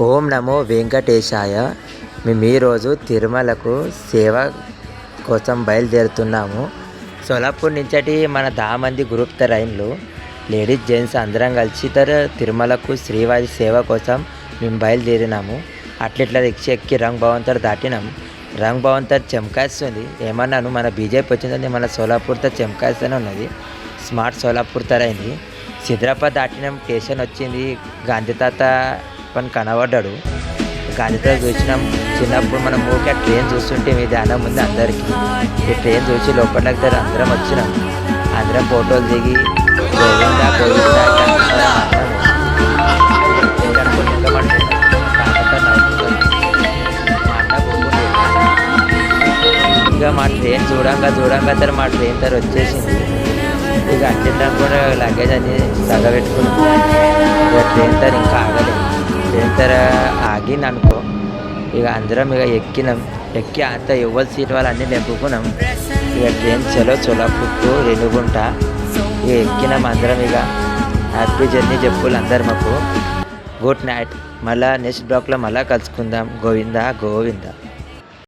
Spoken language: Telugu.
ఓం నమో వెంకటేశాయ. మేము ఈరోజు తిరుమలకు సేవ కోసం బయలుదేరుతున్నాము. సోలాపూర్ నుంచి మన 10 మంది గ్రూప్ రైన్లు లేడీస్ జెంట్స్ అందరం కలిసి తిరుమలకు శ్రీవారి సేవ కోసం మేము బయలుదేరినాము. అట్లా ఎక్కి రంగ్ భవన్ దాటినాం. రంగ్ భవన్ చెమకాస్తుంది. ఏమన్నాను మన బీజేపీ వచ్చిందని మన సోలాపూర్తో చెమకాస్తూనే ఉన్నది. స్మార్ట్ సోలాపూర్ అయింది. సిద్రాబాద్ దాటినాం. స్టేషన్ వచ్చింది. గాంధీ తాత పని కనబడ్డాడు. గాంధీ తాత చూసినాం. చిన్నప్పుడు మనం ఊరికే ట్రైన్ చూస్తుంటే మీ ధ్యానం ఉంది అందరికీ. ఈ ట్రైన్ చూసి లోపలికి అందరం వచ్చినాం. అందరం ఫోటోలు దిగి గోవిందా గోవిందా ఇక మా ట్రైన్ చూడంగా మా ట్రైన్ వచ్చేసింది. ఇక అట్లా కూడా లగేజ్ అని తగబెట్టుకున్నాం. ఇక ట్రైన్ ఇంకా ఆగలేదు. ట్రైన్ ఆగింది అనుకో. ఇక అందరం ఎక్కి అంత ఎవరి సీట్ వాళ్ళు అన్నీ నింపుకున్నాం. ఇక ట్రైన్ సోలాపూర్ రేణిగుంట ఇక ఎక్కినాం అందరం. ఇక హ్యాపీ జర్నీ చెప్పులు అందరు మాకు. Good night. మళ్ళీ నెక్స్ట్ బ్లాక్లో మళ్ళీ కలుసుకుందాం. గోవిందా గోవిందా.